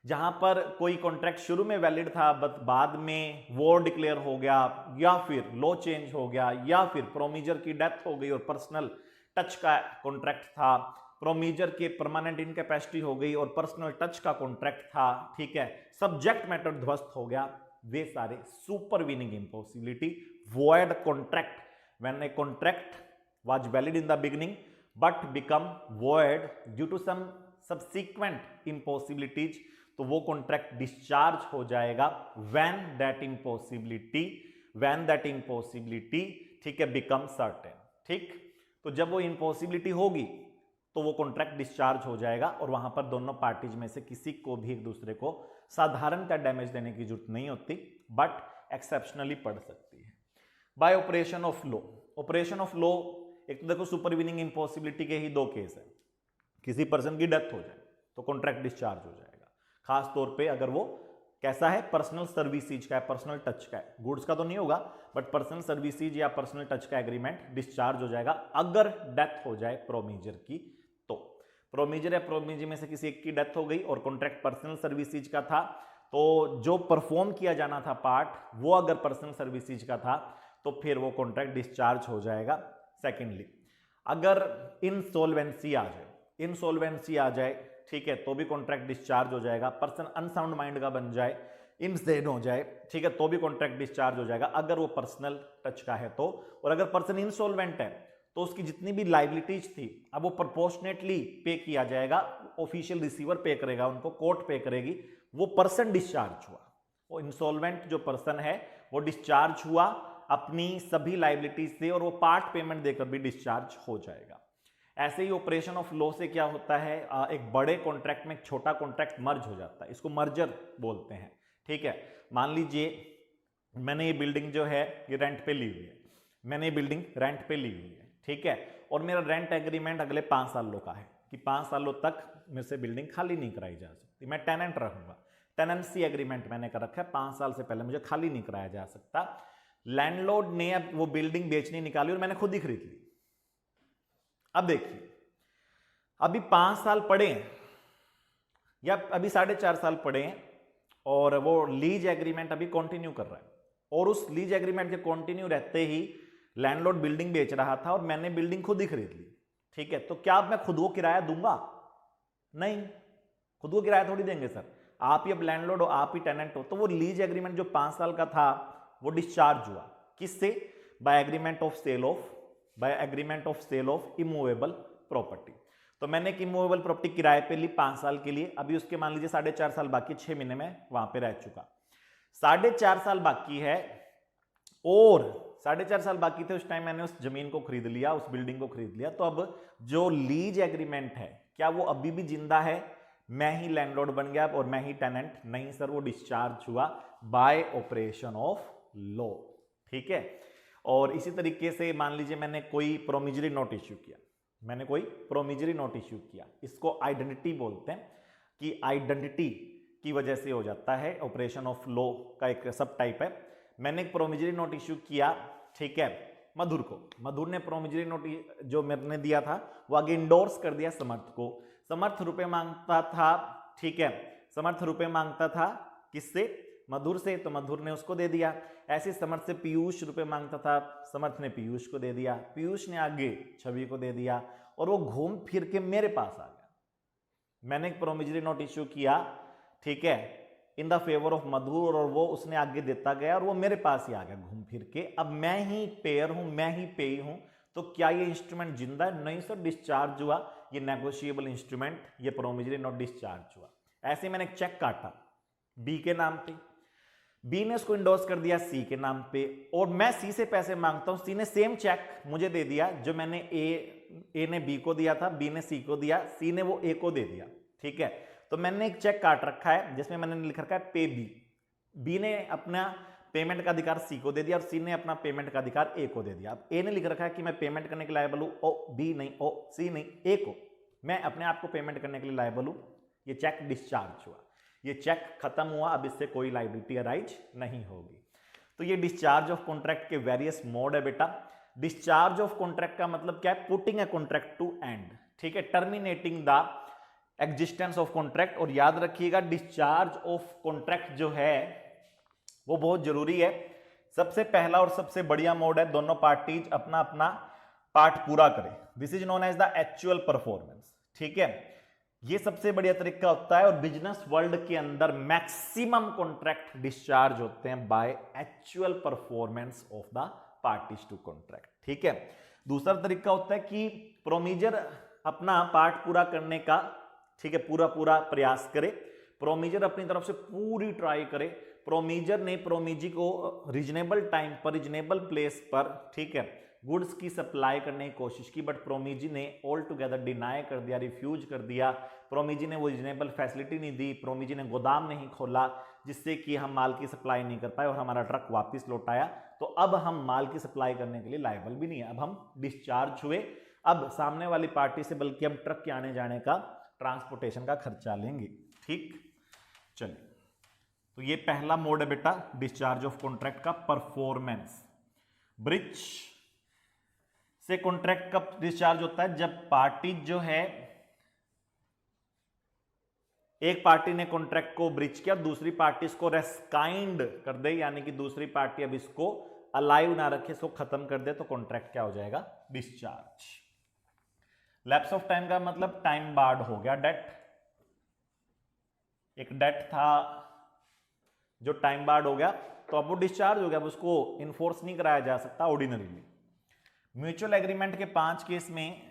जहां पर कोई कॉन्ट्रैक्ट शुरू में वैलिड था बट बाद में वॉर डिक्लेयर हो गया, या फिर लॉ चेंज हो गया, या फिर प्रोमीजर की डेथ हो गई और पर्सनल टच का कॉन्ट्रैक्ट था, प्रोमीजर के परमानेंट इनकैपेसिटी हो गई और पर्सनल टच का कॉन्ट्रैक्ट था, ठीक है, सब्जेक्ट मैटर ध्वस्त हो गया, वे सारे supervening impossibility. Void contract, when a contract was valid in the beginning but become void due to some subsequent impossibilities, तो वो कॉन्ट्रैक्ट डिस्चार्ज हो जाएगा व्हेन दैट इम्पॉसिबिलिटी, ठीक है, बिकम सर्टेन, ठीक। तो जब वो इम्पॉसिबिलिटी होगी तो वो कॉन्ट्रैक्ट डिस्चार्ज हो जाएगा और वहां पर दोनों पार्टीज में से किसी को भी एक दूसरे को साधारणतः डैमेज देने की जरूरत नहीं होती बट एक्सेप्शनली पड़ सकती है। Bye operation of law, operation of law, एक तो देखो सुपरवीनिंग इम्पॉसिबिलिटी के ही 2 केस है, किसी पर्सन की डेथ हो जाए तो कॉन्ट्रैक्ट डिस्चार्ज हो जाएगा, खास तौर पे अगर वो कैसा है, पर्सनल सर्विसेज का है, पर्सनल टच का है, गुड्स का तो नहीं होगा बट पर्सनल सर्विसेज या पर्सनल टच का एग्रीमेंट डिस्चार्ज हो जाएगा अगर डेथ हो जाए प्रोमीजर की। तो प्रोमीजर या प्रोमीजर में से किसी एक की डेथ हो गई और कॉन्ट्रैक्ट पर्सनल सर्विसेज का था, तो जो परफॉर्म किया जाना था पार्ट वो अगर पर्सनल सर्विसेज का था तो फिर वो कॉन्ट्रैक्ट डिस्चार्ज हो जाएगा। सेकेंडली, अगर इंसॉल्वेंसी आ जाए, इंसॉल्वेंसी आ जाए, ठीक है, तो भी कॉन्ट्रैक्ट डिस्चार्ज हो जाएगा। पर्सन अनसाउंड माइंड का बन जाए, इंसेन हो जाए, ठीक है, तो भी कॉन्ट्रैक्ट डिस्चार्ज हो जाएगा अगर वो पर्सनल टच का है तो। और अगर पर्सन इंसॉल्वेंट है तो उसकी जितनी भी लाइबिलिटीज थी अब वो प्रोपोर्शनेटली पे किया जाएगा, ऑफिशियल रिसीवर पे करेगा उनको, कोर्ट पे करेगी, वो पर्सन डिस्चार्ज हुआ। वो इंसॉल्वेंट जो पर्सन है वो डिस्चार्ज हुआ अपनी सभी लाइबिलिटीज से और वो पार्ट पेमेंट देकर भी डिस्चार्ज हो जाएगा। ऐसे ही ऑपरेशन ऑफ लॉ से क्या होता है, एक बड़े कॉन्ट्रैक्ट में एक छोटा कॉन्ट्रैक्ट मर्ज हो जाता है, इसको मर्जर बोलते हैं, ठीक है। मान लीजिए मैंने ये बिल्डिंग जो है ये रेंट पे ली हुई है, मैंने ये बिल्डिंग रेंट पे ली हुई है, ठीक है, और मेरा रेंट एग्रीमेंट अगले 5 सालों का है कि 5 सालों तक मेरे से बिल्डिंग खाली नहीं कराई जा सकती, मैं टेनेंट रहूंगा। टेनेंसी एग्रीमेंट मैंने कर रखा है, 5 साल से पहले मुझे खाली नहीं कराया जा सकता। लैंडलॉर्ड ने अब वो बिल्डिंग बेचनी निकाली और मैंने खुद ही खरीद ली। अब देखिए, अभी 5 साल पड़े हैं या अभी 4.5 साल पड़े हैं और वो लीज एग्रीमेंट अभी कंटिन्यू कर रहा है, और उस लीज एग्रीमेंट के कंटिन्यू रहते ही लैंडलॉर्ड बिल्डिंग बेच रहा था और मैंने बिल्डिंग खुद ही खरीद ली, ठीक है। तो क्या अब मैं खुद को किराया दूंगा? नहीं, खुद को किराया थोड़ी देंगे सर, आप ही अब लैंडलॉर्ड हो, आप ही टेनेंट हो। तो वो लीज एग्रीमेंट जो 5 साल का था वो डिस्चार्ज हुआ, किससे? By agreement of sale of, by agreement of sale of immovable property. तो मैंने एक इमूवेबल प्रॉपर्टी किराए पे ली 5 साल के लिए, अभी उसके मान लीजिए 4.5 साल बाकी, 6 महीने में वहां पे रह चुका, 4.5 साल बाकी है और 4.5 साल बाकी थे उस टाइम मैंने उस जमीन को खरीद लिया, उस बिल्डिंग को खरीद लिया। तो अब जो लीज एग्रीमेंट है क्या वो अभी भी जिंदा है? मैं ही लैंडलॉर्ड बन गया और मैं ही टेनेंट? नहीं सर, वो डिस्चार्ज हुआ बाय ऑपरेशन ऑफ लॉ, ठीक है। और इसी तरीके से मान लीजिए मैंने कोई प्रोमिजरी नोट इश्यू किया, मैंने कोई प्रोमिजरी नोट इश्यू किया, इसको आइडेंटिटी बोलते हैं कि आइडेंटिटी की वजह से हो जाता है, ऑपरेशन ऑफ लॉ का एक सब टाइप है। मैंने एक प्रोमिजरी नोट इश्यू किया, ठीक है, मधुर को, मधुर ने प्रोमिजरी नोट जो मैंने दिया था वो आगे इंडोर्स कर दिया समर्थ को। समर्थ रुपए मांगता था, ठीक है, समर्थ रुपए मांगता था किससे? मधुर से, तो मधुर ने उसको दे दिया। ऐसे समर्थ से पीयूष रुपए मांगता था, समर्थ ने पीयूष को दे दिया, पीयूष ने आगे छवि को दे दिया और वो घूम फिर के मेरे पास आ गया। मैंने एक प्रोमिजरी नोट इश्यू किया, ठीक है, इन द फेवर ऑफ मधुर, और वो उसने आगे देता गया और वो मेरे पास ही आ गया घूम फिर के। अब मैं ही पेयर हूं, मैं ही पेई हूं, तो क्या ये इंस्ट्रूमेंट जिंदा है? नहीं सर, डिस्चार्ज हुआ, ये नेगोशिएबल इंस्ट्रूमेंट, ये प्रोमिजरी नोट डिस्चार्ज हुआ। ऐसे मैंने एक चेक काटा बी के नाम पे, बी ने उसको इंडोर्स कर दिया सी के नाम पे, और मैं सी से पैसे मांगता हूं, सी ने सेम चेक मुझे दे दिया जो मैंने ए ने बी को दिया था, बी ने सी को दिया, सी ने वो ए को दे दिया, ठीक है। तो मैंने एक चेक काट रखा है जिसमें मैंने लिख रखा है पे बी, बी ने अपना पेमेंट का अधिकार सी को दे दिया और सी ने अपना पेमेंट का अधिकार ए को दे दिया। अब ए ने लिख रखा है कि मैं पेमेंट करने के लायबल हूं, ओ बी नहीं, ओ सी नहीं, ए को, मैं अपने आप को पेमेंट करने के लिए लायबल हूं। ये चेक डिस्चार्ज हुआ, ये चेक खत्म हुआ, अब इससे कोई लायबिलिटी अराइज नहीं होगी। तो ये डिस्चार्ज ऑफ कॉन्ट्रैक्ट के वेरियस मोड है बेटा। डिस्चार्ज ऑफ कॉन्ट्रैक्ट का मतलब क्या है? Putting a contract to end, ठीक है, terminating the existence of contract. और याद रखिएगा डिस्चार्ज ऑफ कॉन्ट्रैक्ट जो है वो बहुत जरूरी है। सबसे पहला और सबसे बढ़िया मोड है, दोनों पार्टीज अपना अपना पार्ट पूरा करें। This is known as the actual performance, ठीक है, ये सबसे बढ़िया तरीका होता है। और बिजनेस वर्ल्ड के अंदर मैक्सिमम कॉन्ट्रैक्ट डिस्चार्ज होते हैं by actual performance of the parties to contract, ठीक है। दूसरा तरीका होता है कि प्रोमीजर अपना पार्ट पूरा करने का, ठीक है, पूरा प्रयास करे, प्रोमीजर अपनी तरफ से पूरी ट्राई करे, प्रोमीजर ने प्रोमीजी को रीजनेबल टाइम पर, रीजनेबल प्लेस पर, ठीक है, गुड्स की सप्लाई करने की कोशिश की, बट प्रोमीजी ने ऑल टुगेदर डिनाई कर दिया, रिफ्यूज कर दिया। प्रोमीजी ने वो रीजनेबल फैसिलिटी नहीं दी, प्रोमीजी ने गोदाम नहीं खोला, जिससे कि हम माल की सप्लाई नहीं कर पाए और हमारा ट्रक वापस लौट आया। तो अब हम माल की सप्लाई करने के लिए लायबल भी नहीं है, अब हम डिस्चार्ज हुए। अब सामने वाली पार्टी से बल्कि हम ट्रक के आने जाने का, ट्रांसपोर्टेशन का खर्चा लेंगे, ठीक। चलिए, तो ये पहला मोड है बेटा डिस्चार्ज ऑफ कॉन्ट्रैक्ट का, परफॉर्मेंस। ब्रिज से कॉन्ट्रैक्ट कब डिस्चार्ज होता है? जब पार्टी जो है एक पार्टी ने कॉन्ट्रैक्ट को ब्रीच किया, दूसरी पार्टी इसको रेस्काइंड कर दे, यानी कि दूसरी पार्टी अब इसको अलाइव ना रखे, इसको खत्म कर दे, तो कॉन्ट्रैक्ट क्या हो जाएगा? डिस्चार्ज। लैप्स ऑफ टाइम का मतलब टाइम बार्ड हो गया डेट। एक डेट था जो टाइम बार्ड हो गया, तो अब वो डिस्चार्ज हो गया, अब उसको इन्फोर्स नहीं कराया जा सकता ऑर्डिनरीली। म्यूचुअल एग्रीमेंट के 5 केस में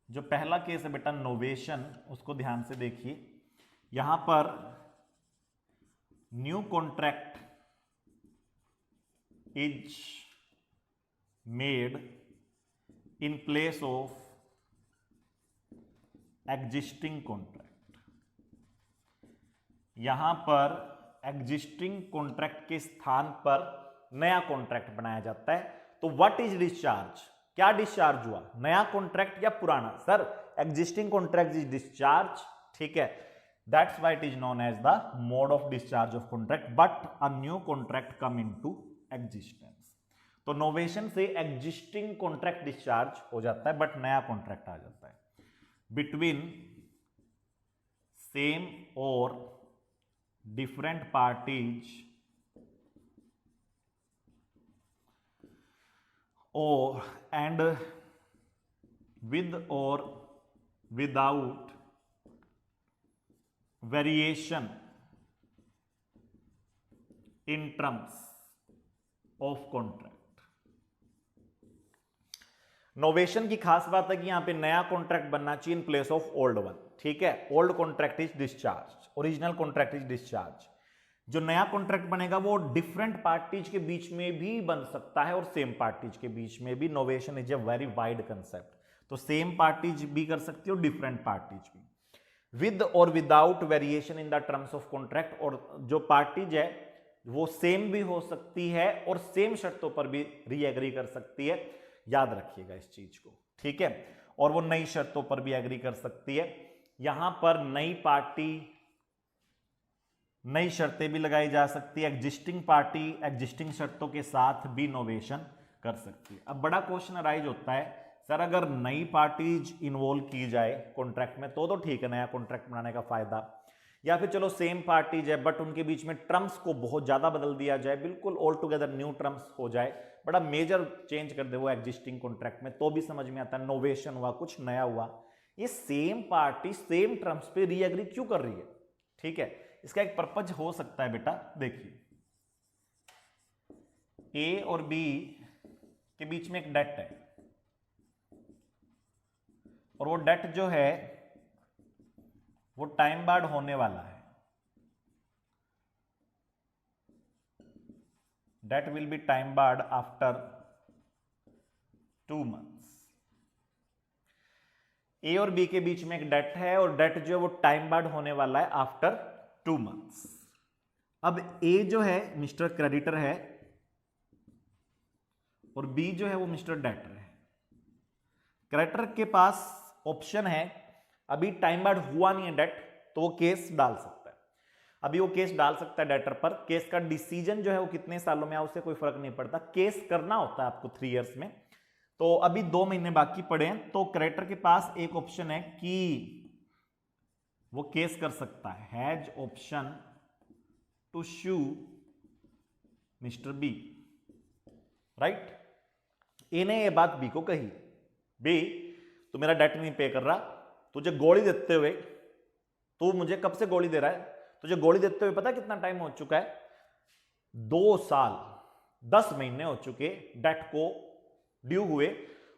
जो पहला केस है बेटा नोवेशन, उसको ध्यान से देखिए। यहां पर new contract is made in place of existing contract. यहां पर एग्जिस्टिंग कॉन्ट्रैक्ट के स्थान पर नया कॉन्ट्रैक्ट बनाया जाता है। तो व्हाट इज डिस्चार्ज? क्या डिस्चार्ज हुआ? नया कॉन्ट्रैक्ट या पुराना? Sir existing contract is discharge, ठीक है, that's why it is known as the mode of discharge of contract, but a new contract come into existence. तो नोवेशन से एग्जिस्टिंग कॉन्ट्रैक्ट डिस्चार्ज हो जाता है, बट नया कॉन्ट्रैक्ट आ जाता है बिटवीन सेम और different parties or and with or without variation in terms of contract। Novation की खास बात है कि यहां पे नया कॉन्ट्रैक्ट बनना चाहिए इन प्लेस ऑफ ओल्ड वन, ठीक है। Old contract is discharge, original contract is discharge. जो नया कॉन्ट्रैक्ट बनेगा वो डिफरेंट पार्टीज के बीच में भी बन सकता है और सेम पार्टीज के बीच में भी। Novation is a very wide concept, तो सेम पार्टीज भी कर सकती हो, डिफरेंट पार्टीज भी। विद और without variation in the terms of contract, और जो पार्टीज है वो सेम भी हो सकती है और सेम शर्तों पर भी रीएग्री कर सकती है, याद रखिएगा इस चीज को, ठीक है। और वो नई शर्तों पर भी एग्री कर सकती है। यहां पर नई पार्टी नई शर्तें भी लगाई जा सकती है, एग्जिस्टिंग पार्टी एग्जिस्टिंग शर्तों के साथ भी नोवेशन कर सकती है। अब बड़ा क्वेश्चन अराइज होता है, सर अगर नई पार्टीज इन्वॉल्व की जाए कॉन्ट्रैक्ट में तो ठीक है, नया कॉन्ट्रैक्ट बनाने का फायदा। या फिर चलो सेम पार्टीज है बट उनके बीच में टर्म्स को बहुत ज्यादा बदल दिया जाए, बिल्कुल ऑल टुगेदर न्यू टर्म्स हो जाए, बड़ा मेजर चेंज कर दे वो एग्जिस्टिंग कॉन्ट्रैक्ट में, तो भी समझ में आता है नोवेशन हुआ, कुछ नया हुआ। ये सेम पार्टी सेम टर्म्स पे रीएग्री क्यों कर रही है, ठीक है। इसका एक पर्पज हो सकता है बेटा, देखिए ए और बी के बीच में एक डेट है और वो डेट जो है वो टाइम बार्ड होने वाला है। Debt will be time barred after 2 months। A और बी के बीच में एक डेट है और डेट जो है वो टाइम बार्ड होने वाला है आफ्टर 2 months। अब ए जो है मिस्टर क्रेडिटर है और बी जो है वो मिस्टर डेटर है। क्रेडिटर के पास ऑप्शन है, अभी टाइम बार्ड हुआ नहीं है डेट, तो वो केस डाल सकता है। अभी वो केस डाल सकता है डेटर पर। केस का डिसीजन जो है वो कितने सालों में, उससे कोई फर्क नहीं पड़ता, केस करना होता है आपको 3 years में। तो अभी 2 महीने बाकी पड़े हैं, तो क्रेडिटर के पास एक ऑप्शन है कि वो केस कर सकता है, has option to sue mister B, right. A ने ये बात बी को कही, बी तू मेरा डेट नहीं पे कर रहा, तुझे गोली देते हुए, तू मुझे कब से गोली दे रहा है, तुझे गोली देते हुए पता कितना टाइम हो चुका है, 2 साल 10 महीने हो चुके डेट को ड्यू हुए,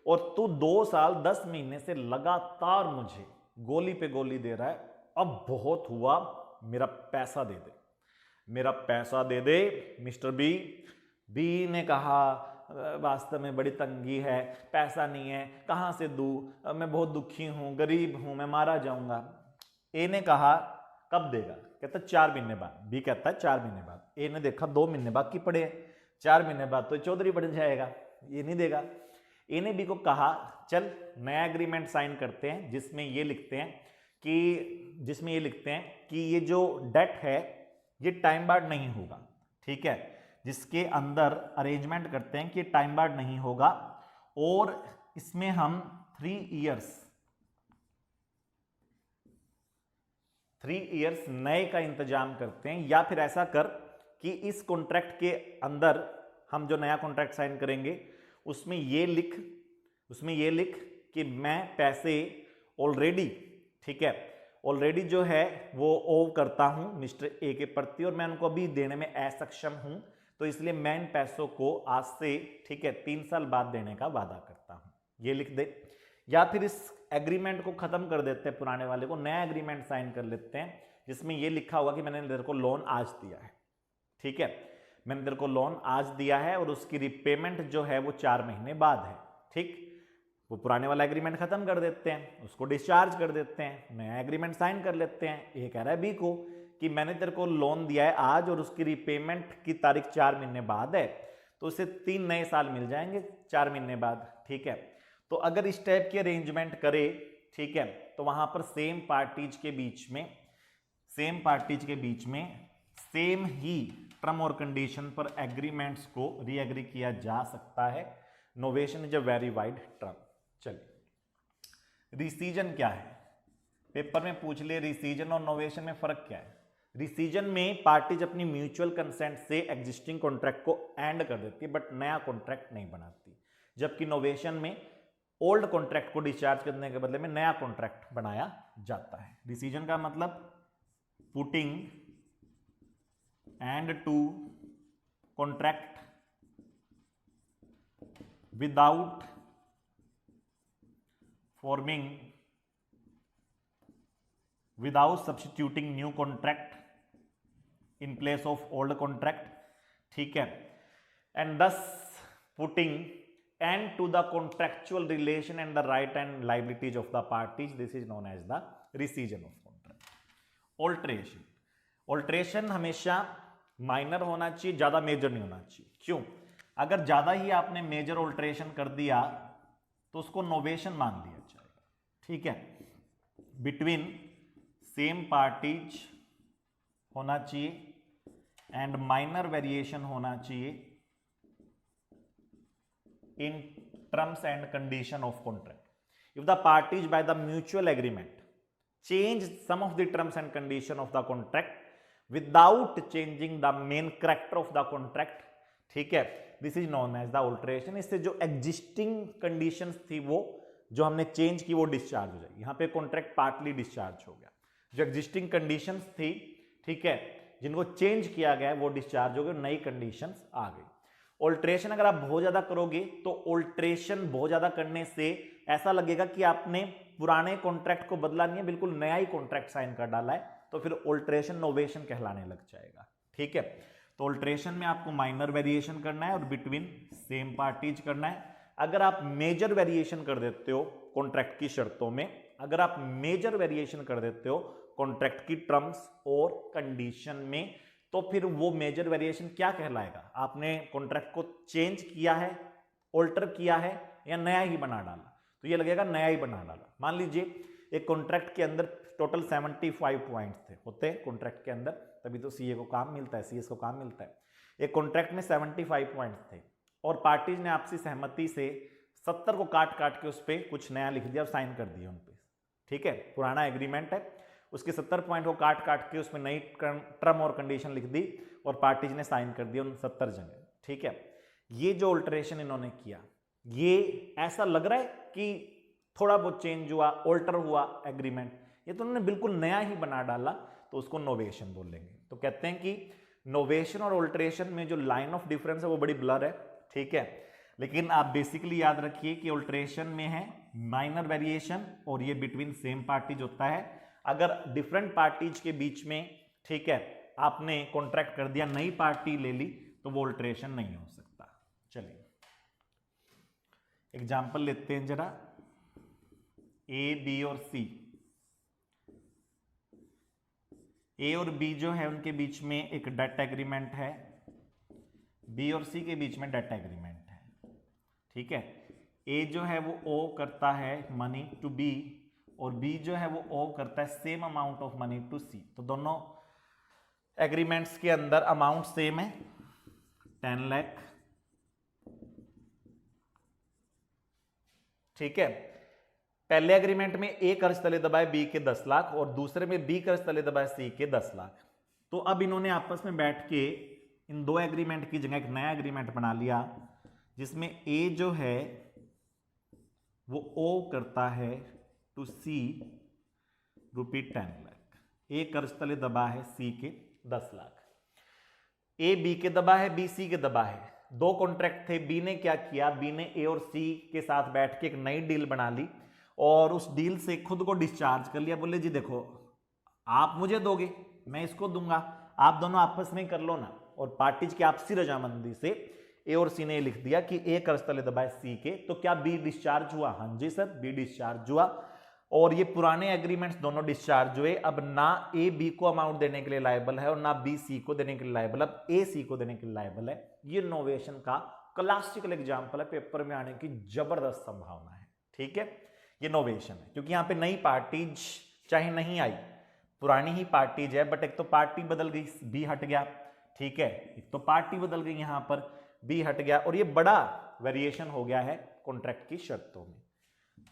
और तू 2 साल 10 महीने से लगातार मुझे गोली पे गोली दे रहा है। अब बहुत हुआ, मेरा पैसा दे दे, मेरा पैसा दे दे मिस्टर बी। बी ने कहा वास्तव में बड़ी तंगी है, पैसा नहीं है, कहां से दूं, मैं बहुत दुखी हूं, गरीब हूं, मैं मारा जाऊंगा। ए ने कहा कब देगा, कहता 4 महीने बाद। बी कहता है 4 महीने बाद। ए ने देखा 2 महीने बाकी पड़े, 4 महीने बाद तो चौधरी बन जाएगा, ये नहीं देगा। ए ने बी को कहा चल नया एग्रीमेंट साइन करते हैं जिसमें ये लिखते हैं कि ये जो डेट है ये टाइम बार्ड नहीं होगा, ठीक है। जिसके अंदर अरेंजमेंट करते हैं कि टाइम बार्ड नहीं होगा और इसमें हम 3 years 3 इयर्स नए का इंतजाम करते हैं, या फिर ऐसा कर कि इस कॉन्ट्रैक्ट के अंदर हम जो नया कॉन्ट्रैक्ट साइन करेंगे उसमें ये लिख कि मैं पैसे ऑलरेडी, ठीक है, ऑलरेडी जो है वो ओव करता हूं मिस्टर ए के प्रति और मैं उनको अभी देने में असक्षम हूं, तो इसलिए मैं इन पैसों को आज से, ठीक है, 3 साल बाद देने का वादा करता हूं, ये लिख दे। या फिर इस एग्रीमेंट को खत्म कर देते हैं, पुराने वाले को नया एग्रीमेंट साइन कर लेते हैं जिसमें ये लिखा होगा कि मैंने तेरे को लोन आज दिया है, ठीक है, मैंने तेरे को लोन आज दिया है और उसकी रिपेमेंट जो है वो 4 महीने बाद है, ठीक। वो पुराने वाला एग्रीमेंट खत्म कर देते हैं, उसको डिस्चार्ज कर देते हैं, नया एग्रीमेंट साइन कर लेते हैं। ये कह रहा है बी को कि मैंने तेरे को लोन दिया है आज और उसकी रिपेमेंट की तारीख 4 महीने बाद है, तो उसे 3 नए साल मिल जाएंगे 4 महीने बाद, ठीक है। तो अगर इस टाइप की अरेंजमेंट करे, ठीक है, तो वहां पर सेम पार्टीज के बीच में सेम ही टर्म और कंडीशन पर एग्रीमेंट्स को रीएग्री किया जा सकता है। Novation is a very wide term. चलिए, रिसीजन क्या है, पेपर में पूछ ले, रिसीजन और नोवेशन में फर्क क्या है। रिसीजन में पार्टीज अपनी म्यूचुअल कंसेंट से एग्जिस्टिंग कॉन्ट्रैक्ट को एंड कर देती है बट नया कॉन्ट्रैक्ट नहीं बनाती, जबकि नोवेशन में ओल्ड कॉन्ट्रैक्ट को डिस्चार्ज करने के बदले में नया कॉन्ट्रैक्ट बनाया जाता है। रिसीजन का मतलब putting end to contract without substituting new contract in place of old contract, ठीक है, and this putting end to the contractual relation and the right and liabilities of the parties, this is known as the rescission of contract. Alteration हमेशा minor होना चाहिए, ज्यादा major नहीं होना चाहिए। क्यों? अगर ज्यादा ही आपने मेजर ऑल्ट्रेशन कर दिया तो उसको नोवेशन मान लिया जाएगा, ठीक है। बिटवीन सेम पार्टीज होना चाहिए एंड माइनर वेरिएशन होना चाहिए in terms and condition of contract. If the parties by the mutual agreement change some of the terms and condition of the contract without changing the main character of the contract, ठीक है, this is known as the alteration। इससे जो existing conditions थी वो जो हमने change की वो डिस्चार्ज हो जाएगी। यहाँ पे कॉन्ट्रैक्ट पार्टली डिस्चार्ज हो गया, जो एग्जिस्टिंग कंडीशंस थी, ठीक है, जिनको चेंज किया गया वो डिस्चार्ज हो गए, नई कंडीशंस आ गई। ऑल्ट्रेशन अगर आप बहुत ज्यादा करोगे तो ऑल्ट्रेशन बहुत ज्यादा करने से ऐसा लगेगा कि आपने पुराने कॉन्ट्रैक्ट को बदला नहीं है, बिल्कुल नया ही कॉन्ट्रैक्ट साइन कर डाला है, तो फिर ऑल्ट्रेशन नोवेशन कहलाने लग जाएगा, ठीक है। तो ऑल्ट्रेशन में आपको माइनर वेरिएशन करना है और बिटवीन सेम पार्टीज करना है। अगर आप मेजर वेरिएशन कर देते हो कॉन्ट्रैक्ट की शर्तों में, अगर आप मेजर वेरिएशन कर देते हो कॉन्ट्रैक्ट की टर्म्स और कंडीशन में, तो फिर वो मेजर वेरिएशन क्या कहलाएगा? आपने कॉन्ट्रैक्ट को चेंज किया है, ऑल्टर किया है या नया ही बना डाला, तो ये लगेगा नया ही बना डाला। मान लीजिए एक कॉन्ट्रैक्ट के अंदर टोटल 75 पॉइंट्स थे, होते हैं कॉन्ट्रैक्ट के अंदर, तभी तो सीए को काम मिलता है, सीएस को काम मिलता है। एक कॉन्ट्रैक्ट में 75 पॉइंट्स थे और पार्टीज ने आपसी सहमति से 70 को काट काट के उस पर कुछ नया लिख दिया और साइन कर दिया उन पे, ठीक है। पुराना एग्रीमेंट है, उसके 70 पॉइंट को काट काट के उसमें नई टर्म और कंडीशन लिख दी और पार्टीज ने साइन कर दिया उन 70 जगह, ठीक है। ये जो ऑल्टरेशन इन्होंने किया, ये ऐसा लग रहा है कि थोड़ा बहुत चेंज हुआ, ऑल्टर हुआ एग्रीमेंट, ये तो उन्होंने बिल्कुल नया ही बना डाला, तो उसको नोवेशन बोलेंगे। तो कहते हैं कि नोवेशन और ऑल्टरेशन में जो लाइन ऑफ डिफरेंस है वो बड़ी ब्लर है, ठीक है। लेकिन आप बेसिकली याद रखिए कि ऑल्टरेशन में है माइनर वेरिएशन और ये बिटवीन सेम पार्टीज होता है। अगर डिफरेंट पार्टीज के बीच में, ठीक है, आपने कॉन्ट्रैक्ट कर दिया, नई पार्टी ले ली, तो वो ऑल्टरेशन नहीं हो सकता। चलिए एग्जाम्पल लेते हैं जरा। ए, बी और सी, ए और बी जो है उनके बीच में एक डेट एग्रीमेंट है, बी और सी के बीच में डेट एग्रीमेंट है, ठीक है। ए जो है वो ओ करता है मनी टू बी और बी जो है वो ओ करता है same amount of money to C. तो दोनों एग्रीमेंट्स के अंदर अमाउंट सेम है, 10 लाख, ठीक है। पहले एग्रीमेंट में ए कर्ज तले दबाए बी के 10 लाख और दूसरे में बी कर्ज तले दबाए सी के 10 लाख। तो अब इन्होंने आपस में बैठ के इन दो एग्रीमेंट की जगह एक नया एग्रीमेंट बना लिया, जिसमें ए जो है वो ओ करता है टू सी ₹10 लाख। ए कर्ज तले दबा है सी के 10 लाख। ए बी के दबा है, बी सी के दबा है। दो कॉन्ट्रैक्ट थे। बी ने क्या किया, बी ने ए और सी के साथ बैठ के एक नई डील बना ली और उस डील से खुद को डिस्चार्ज कर लिया। बोले जी देखो, आप मुझे दोगे, मैं इसको दूंगा, आप दोनों आपस में कर लो ना। और पार्टीज की आपसी रजामंदी से ए और सी ने लिख दिया कि ए कर्ज तले दबाए सी के। तो क्या बी डिस्चार्ज हुआ? हाँ जी सर, बी डिस्चार्ज हुआ। और ये पुराने एग्रीमेंट्स दोनों डिस्चार्ज हुए। अब ना ए बी को अमाउंट देने के लिए लायबल है और ना बी सी को देने के लिए लायबल, अब ए सी को देने के लिए लायबल है। ये नोवेशन का क्लासिकल एग्जांपल है, पेपर में आने की जबरदस्त संभावना है। ठीक है, ये नोवेशन है क्योंकि यहां पे नई पार्टीज चाहे नहीं आई, पुरानी ही पार्टीज है, बट एक तो पार्टी बदल गई, बी हट गया। ठीक है, एक तो पार्टी बदल गई, यहां पर बी हट गया और ये बड़ा वेरिएशन हो गया है कॉन्ट्रैक्ट की शर्तों में।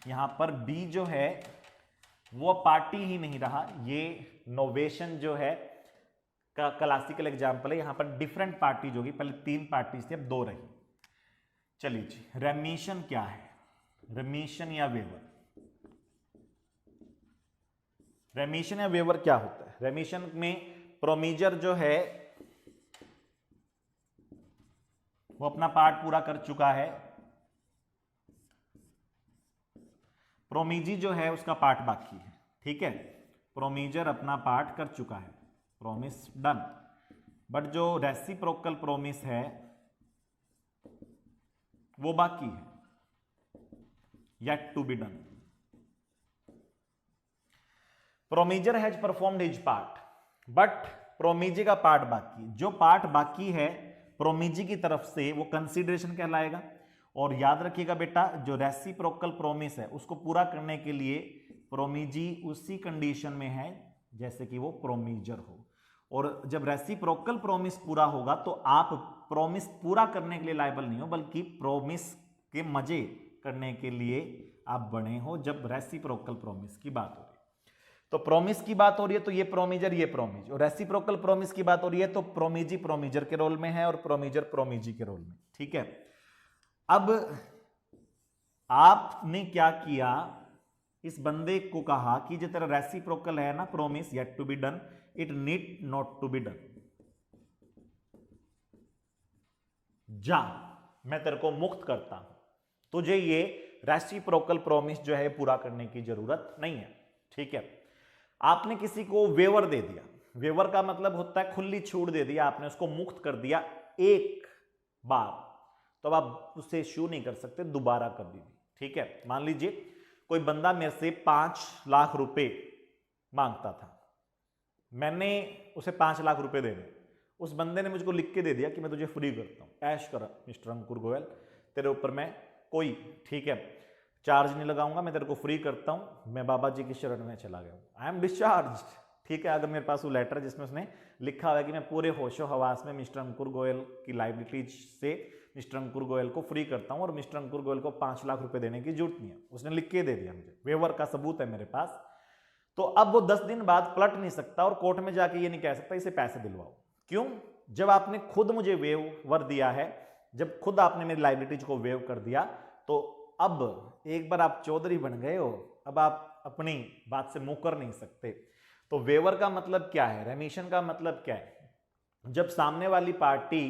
यहां पर बी जो है वो पार्टी ही नहीं रहा, ये नोवेशन जो है का क्लासिकल एग्जांपल है। यहां पर डिफरेंट पार्टीज होगी, पहले 3 पार्टीज थी, अब 2 रही। चलिए जी, रेमिशन क्या है? रेमिशन या वेवर, रेमिशन या वेवर क्या होता है? रेमिशन में प्रोमीजर जो है वो अपना पार्ट पूरा कर चुका है, प्रोमीजी जो है उसका पार्ट बाकी है। ठीक है, प्रोमीजर अपना पार्ट कर चुका है, प्रोमिस डन, बट जो रेसिप्रोकल प्रोमिस है वो बाकी है, yet to be done. Promisor has performed his part, but promisee का पार्ट बाकी। जो पार्ट बाकी है प्रोमीजी की तरफ से वो कंसीडरेशन कहलाएगा। और याद रखिएगा बेटा, जो रेसिप्रोकल प्रोमिस है उसको पूरा करने के लिए प्रोमीजी उसी कंडीशन में है जैसे कि वो प्रोमीजर हो। और जब रेसिप्रोकल प्रोमिस पूरा होगा तो आप प्रोमिस पूरा करने के लिए लायबल नहीं हो, बल्कि प्रोमिस के मजे करने के लिए आप बने हो जब रेसिप्रोकल प्रोमिस की बात हो रही है। तो प्रोमिस की बात हो रही है तो ये प्रोमीजर, ये प्रोमीज, और रेसिप्रोकल प्रोमिस की बात हो रही है तो प्रोमीजी प्रोमीजर के रोल में है और प्रोमीजर प्रोमीजी के रोल में। ठीक है, अब आपने क्या किया, इस बंदे को कहा कि जो तेरा रेसिप्रोकल है ना promise, yet to be done, it need not to be done, जा मैं तेरे को मुक्त करता हूं, तुझे ये रेसिप्रोकल प्रोमिस जो है पूरा करने की जरूरत नहीं है। ठीक है, आपने किसी को वेवर दे दिया, वेवर का मतलब होता है खुली छूट दे दिया, आपने उसको मुक्त कर दिया एक बार, तो अब आप उससे इश्यू नहीं कर सकते दोबारा कभी भी। ठीक है, मान लीजिए कोई बंदा मेरे से 5 लाख रुपए मांगता था, मैंने उसे 5 लाख रुपए दे दिए, उस बंदे ने मुझको लिख के दे दिया कि मैं तुझे फ्री करता हूं, ऐश कर मिस्टर अंकुर गोयल, तेरे ऊपर मैं कोई, ठीक है, चार्ज नहीं लगाऊंगा, मैं तेरे को फ्री करता हूं, मैं बाबा जी की शरण में चला गया हूं, आई एम डिस्चार्ज। ठीक है, अगर मेरे पास वो लेटर जिसमें उसने लिखा हुआ है कि मैं पूरे होशो हवास में मिस्टर अंकुर गोयल की लाइबिलिटीज से मिस्टर अंकुर गोयल को फ्री करता हूं और मिस्टर अंकुर गोयल को 5 लाख रुपए देने की जरूरत नहीं है, उसने लिख के दे दिया मुझे, वेवर का सबूत है मेरे पास। तो अब वो 10 दिन बाद पलट नहीं सकता और कोर्ट में जाके ये नहीं कह सकता इसे पैसे दिलवाओ। क्यों? जब आपने खुद मुझे वेवर दिया है, जब खुद आपने मेरी लाइबिलिटीज को वेव कर दिया, तो अब एक बार आप चौधरी बन गए हो, अब आप अपनी बात से मुकर नहीं सकते। तो वेवर का मतलब क्या है, रेमिशन का मतलब क्या है? जब सामने वाली पार्टी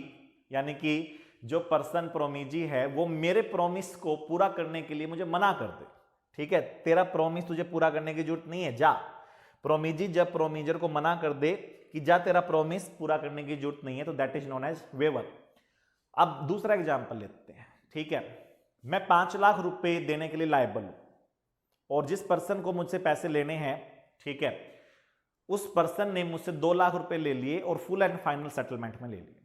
यानी कि जो पर्सन प्रोमीजी है वो मेरे प्रोमिस को पूरा करने के लिए मुझे मना कर दे, ठीक है, तेरा प्रोमिस तुझे पूरा करने की जरूरत नहीं है, जा। प्रोमीजी जब प्रोमीजर को मना कर दे कि जा तेरा प्रोमिस पूरा करने की जरूरत नहीं है, तो that is known as waiver. अब दूसरा एग्जांपल लेते हैं। ठीक है, मैं 5 लाख रुपए देने के लिए लायबल हूं और जिस पर्सन को मुझसे पैसे लेने हैं, ठीक है, उस पर्सन ने मुझसे 2 लाख रुपए ले लिए और फुल एंड फाइनल सेटलमेंट में ले लिए।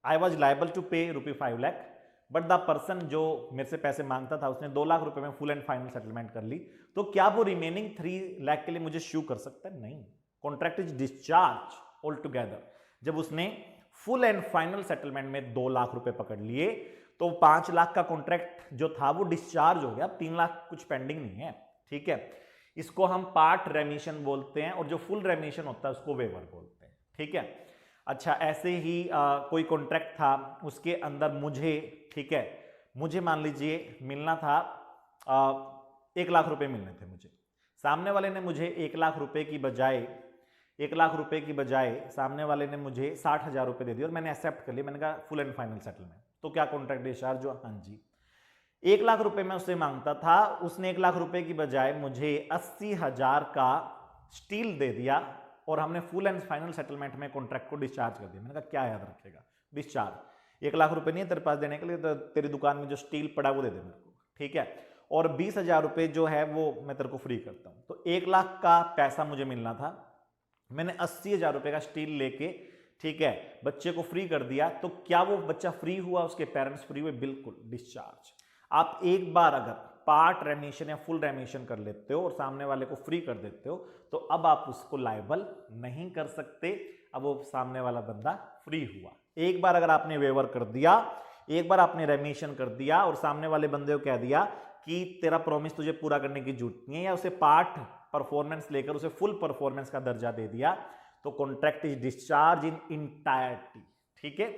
आई वॉज लायबल टू पे ₹5 लाख, बट द पर्सन जो मेरे से पैसे मांगता था उसने 2 लाख रुपए में फुल एंड फाइनल सेटलमेंट कर ली। तो क्या वो रिमेनिंग 3 लाख के लिए मुझे श्यू कर सकता है? नहीं, contract is discharge all together. जब उसने फुल एंड फाइनल सेटलमेंट में 2 लाख रुपए पकड़ लिए तो 5 लाख का कॉन्ट्रैक्ट जो था वो डिस्चार्ज हो गया, 3 लाख कुछ पेंडिंग नहीं है। ठीक है। इसको हम पार्ट रेमिशन बोलते हैं और जो फुल रेमिशन होता है उसको वेवर बोलते हैं, ठीक है। अच्छा, ऐसे ही कोई कॉन्ट्रैक्ट था, उसके अंदर मुझे, ठीक है, मुझे मान लीजिए मिलना था 1 लाख रुपए मिलने थे मुझे। सामने वाले ने मुझे 1 लाख रुपए की बजाय 1 लाख रुपए की बजाय सामने वाले ने मुझे 60,000 रुपए दे दिए और मैंने एक्सेप्ट कर लिया। मैंने कहा फुल एंड फाइनल सेटलमेंट। तो क्या कॉन्ट्रैक्ट डिस्चार्ज हुआ? हाँ जी। 1 लाख रुपए मैं उससे मांगता था, उसने 1 लाख रुपए की बजाय मुझे 80,000 का स्टील दे दिया और हमने फुल एंड फाइनल सेटलमेंट में कॉन्ट्रैक्ट को डिस्चार्ज कर दिया। मैंने कहा क्या याद रखेगा? डिस्चार्ज। 1 लाख रुपए नहीं है तेरे पास देने के लिए, तो तेरी दुकान में जो स्टील पड़ा वो दे दे मेरे को, ठीक है। और 20,000 रुपए जो है वो मैं तेरे को फ्री करता हूं। तो 1 लाख का पैसा मुझे मिलना था, मैंने 80,000 रुपए का स्टील लेके, ठीक है, बच्चे को फ्री कर दिया। तो क्या वो बच्चा फ्री हुआ? उसके पेरेंट्स फ्री हुए? बिल्कुल, डिस्चार्ज। आप एक बार अगर पार्ट रेमिशन या फुल रेमिशन कर लेते हो और सामने वाले को फ्री कर देते हो तो अब आप उसको लायबल नहीं कर सकते। अब वो सामने वाला बंदा फ्री हुआ। एक बार अगर आपने वेवर कर दिया, एक बार आपने रेमिशन कर दिया और सामने वाले बंदे को कह दिया कि तेरा प्रॉमिस तुझे पूरा करने की जरूरत नहीं है, या उसे पार्ट परफॉर्मेंस लेकर उसे फुल परफॉर्मेंस का दर्जा दे दिया, तो contract is discharge in entirety, ठीक है।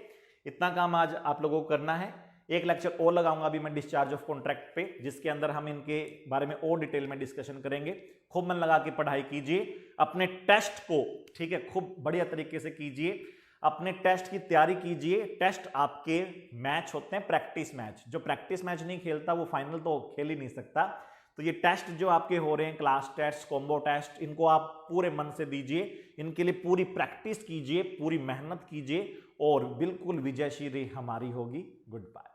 इतना काम आज आप लोगों को करना है। एक लेक्चर और लगाऊंगा अभी मैं डिस्चार्ज ऑफ कॉन्ट्रैक्ट पे, जिसके अंदर हम इनके बारे में और डिटेल में डिस्कशन करेंगे। खूब मन लगा के पढ़ाई कीजिए, अपने टेस्ट को, ठीक है, खूब बढ़िया तरीके से कीजिए, अपने टेस्ट की तैयारी कीजिए। टेस्ट आपके मैच होते हैं, प्रैक्टिस मैच। जो प्रैक्टिस मैच नहीं खेलता वो फाइनल तो खेल ही नहीं सकता। तो ये टेस्ट जो आपके हो रहे हैं, क्लास टेस्ट, कॉम्बो टेस्ट, इनको आप पूरे मन से दीजिए, इनके लिए पूरी प्रैक्टिस कीजिए, पूरी मेहनत कीजिए और बिल्कुल विजयश्री हमारी होगी। Good bye.